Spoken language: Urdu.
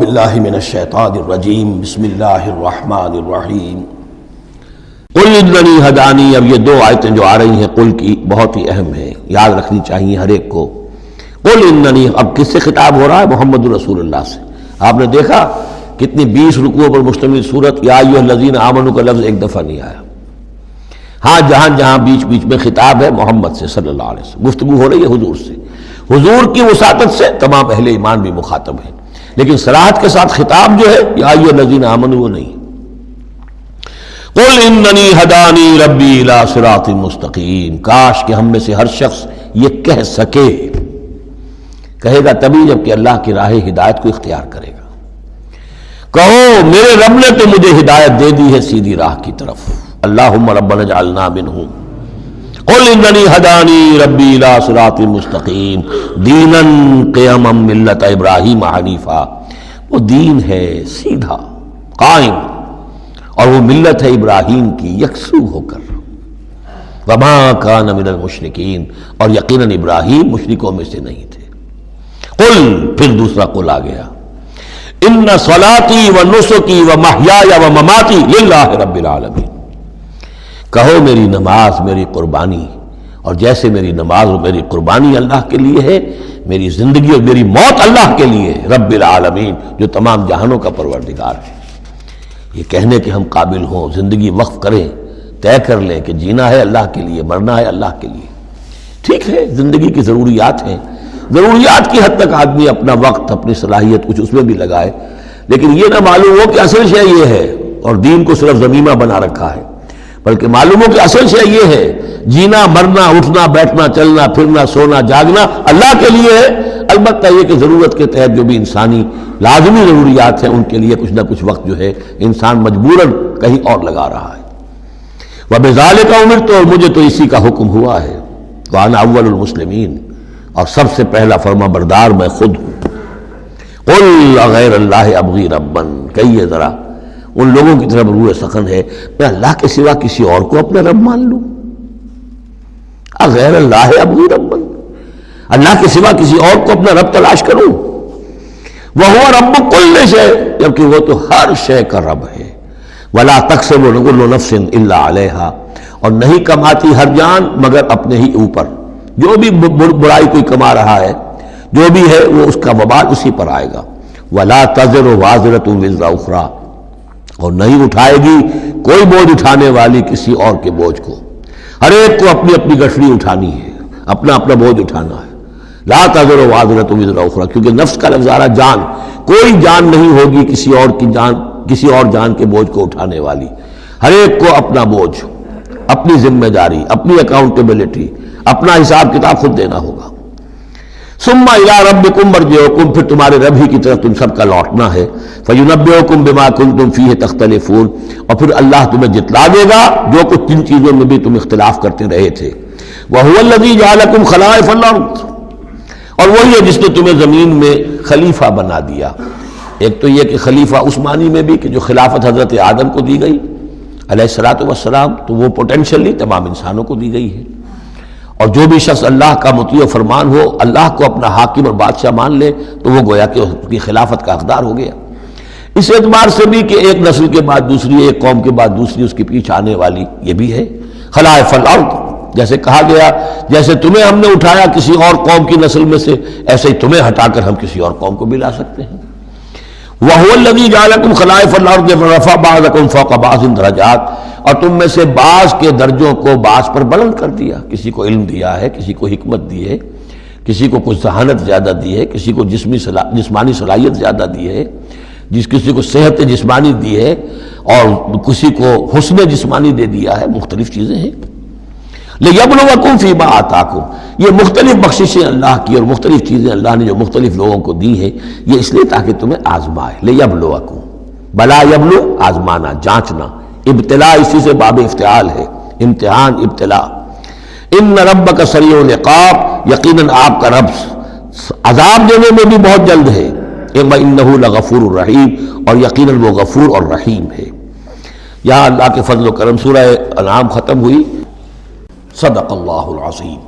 باللہ من الشیطان الرجیم بسم اللہ الرحمن الرحیم قل اننی ہدانی. اب یہ دو آیتیں جو آ رہی ہیں قل کی بہت ہی اہم ہیں، یاد رکھنی چاہیے ہر ایک کو. قل اننی، اب کس سے خطاب ہو رہا ہے؟ محمد رسول اللہ سے. آپ نے دیکھا کتنی 20 رکوعوں پر مشتمل صورت یا ایھا الذین آمنوا کا لفظ ایک دفعہ نہیں آیا. ہاں جہاں جہاں بیچ بیچ میں خطاب ہے محمد سے صلی اللہ علیہ وسلم، گفتگو ہو رہی ہے حضور سے، حضور کی وساطت سے تمام اہل ایمان بھی مخاطب ہیں، لیکن صراحت کے ساتھ خطاب جو ہے یا ایھا الذین آمنوا وہ نہیں. قل اننی ہدانی ربی الی صراط مستقیم. کاش کہ ہم میں سے ہر شخص یہ کہہ سکے. کہے گا تبھی جب کہ اللہ کی راہ ہدایت کو اختیار کرے گا. کہو میرے رب نے تو مجھے ہدایت دے دی ہے سیدھی راہ کی طرف. اللہم ربنا اجعلنا منہم. قل اننی ہدانی ربی الی صراط مستقیم دینا قیما ملت ابراہیم حنیفا. وہ دین ہے سیدھا قائم، اور وہ ملت ہے ابراہیم کی یکسو ہو کر. وما کان من المشرکین، اور یقیناً ابراہیم مشرکوں میں سے نہیں تھے. قل، پھر دوسرا قل آ گیا، ان صلاتی و نسکی و محیای و مماتی للہ رب العالمین. کہو میری نماز، میری قربانی، اور جیسے میری نماز اور میری قربانی اللہ کے لیے ہے، میری زندگی اور میری موت اللہ کے لیے ہے، رب العالمین جو تمام جہانوں کا پروردگار ہے. یہ کہنے کے ہم قابل ہوں، زندگی وقف کریں، طے کر لیں کہ جینا ہے اللہ کے لیے، مرنا ہے اللہ کے لیے. ٹھیک ہے، زندگی کی ضروریات ہیں، ضروریات کی حد تک آدمی اپنا وقت، اپنی صلاحیت کچھ اس میں بھی لگائے، لیکن یہ نہ معلوم ہو کہ اصل شے یہ ہے اور دین کو صرف ضمیمہ بنا رکھا ہے، بلکہ معلوم ہو کہ اصل شے یہ ہے جینا، مرنا، اٹھنا، بیٹھنا، چلنا، پھرنا، سونا، جاگنا اللہ کے لیے ہے. البتہ یہ کہ ضرورت کے تحت جو بھی انسانی لازمی ضروریات ہیں ان کے لیے کچھ نہ کچھ وقت جو ہے انسان مجبوراً کہیں اور لگا رہا ہے. وَبِذَالِكَ أُمِرْتُ، اور مجھے تو اسی کا حکم ہوا ہے. وَأَنَا أَوَّلُ الْمُسْلِمِينَ، اور سب سے پہلا فرما بردار میں خود ہوں. قُلْ أَغَيْرَ اللَّهِ أَبْغِي رَبًّا، کہیے ذرا ان لوگوں کی طرف روح سخن ہے، میں اللہ کے سوا کسی اور کو اپنا رب مان لوں؟ اغیر اللہ ابغی ربًا، اللہ کے سوا کسی اور کو اپنا رب تلاش کروں. وَهُوَ رَبُّ كُلِّ شَيْءٍ، جبکہ وہ تو ہر شے کا رب ہے. وَلَا تَكْسِبُ كُلُّ نَفْسٍ إِلَّا عَلَيْهَا، اور نہیں کماتی ہر جان مگر اپنے ہی اوپر. جو بھی برائی کوئی کما رہا ہے، جو بھی ہے وہ اس کا وبال اسی پر آئے گا. وَلَا تَزِرُ وَازِرَةٌ وِزْرَ أُخْرَىٰ، اور نہیں اٹھائے گی کوئی بوجھ اٹھانے والی کسی اور کے بوجھ کو. ہر ایک کو اپنی اپنی گٹھڑی اٹھانی ہے، اپنا اپنا بوجھ اٹھانا ہے. لا تزر وازرۃ وزر اخری، کیونکہ نفس کا لفظ آ رہا جان، کوئی جان نہیں ہوگی کسی اور کی جان، کسی اور جان کے بوجھ کو اٹھانے والی. ہر ایک کو اپنا بوجھ، اپنی ذمہ داری، اپنی اکاؤنٹیبلٹی، اپنا حساب کتاب خود دینا ہوگا. ثم الی ربکم مرجعکم، پھر تمہارے رب ہی کی طرف تم سب کا لوٹنا ہے. فینبئکم بما کنتم فیہ تختلفون، اور پھر اللہ تمہیں جتلا دے گا جو کچھ جن چیزوں میں بھی تم اختلاف کرتے رہے تھے. وہو الذی جعلکم خلائف الارض، اور وہی ہے جس نے تمہیں زمین میں خلیفہ بنا دیا. ایک تو یہ کہ خلیفہ عثمانی میں بھی کہ جو خلافت حضرت آدم کو دی گئی علیہ الصلوۃ والسلام، تو وہ پوٹینشلی تمام انسانوں کو دی گئی ہے. اور جو بھی شخص اللہ کا مطیع و فرمان ہو، اللہ کو اپنا حاکم اور بادشاہ مان لے، تو وہ گویا کہ اس کی خلافت کا حقدار ہو گیا. اس اعتبار سے بھی کہ ایک نسل کے بعد دوسری، ایک قوم کے بعد دوسری اس کے پیچھے آنے والی، یہ بھی ہے خلائف الارض. جیسے کہا گیا جیسے تمہیں ہم نے اٹھایا کسی اور قوم کی نسل میں سے، ایسے ہی تمہیں ہٹا کر ہم کسی اور قوم کو بھی لا سکتے ہیں. وَهُوَ الَّذِي جَعَلَكُمْ خَلَائِفَ الْأَرْضِ وَرَفَعَ بَعْضَكُمْ فَوْقَ بَعْضٍ دَرَجَاتٍ، اور تم میں سے بعض کے درجوں کو بعض پر بلند کر دیا. کسی کو علم دیا ہے، کسی کو حکمت دی ہے، کسی کو کچھ ذہانت زیادہ دی ہے، کسی کو جسمانی صلاحیت زیادہ دی ہے، کسی کو صحت جسمانی دی ہے، اور کسی کو حسن جسمانی دے دیا ہے. مختلف چیزیں ہیں. لِيَبْلُوَكُمْ فِي مَا آتَاكُمْ، یہ مختلف بخششیں اللہ کی اور مختلف چیزیں اللہ نے جو مختلف لوگوں کو دی ہیں، یہ اس لیے تاکہ تمہیں آزمائے. لِيَبْلُوَكُمْ، بلا یبلو آزمانا، جانچنا. ابتلاء اسی سے باب افتعال ہے، امتحان، ابتلاء. ان ربک سریع العقاب، یقیناً آپ کا رب عذاب دینے میں بھی بہت جلد ہے. وَإِنَّهُ لَغَفُورٌ رَحِيمٌ، اور یقیناً وہ غفور اور رحیم ہے. یہاں اللہ کے فضل و کرم سورہ انعام ختم ہوئی. صدق اللہ العظیم.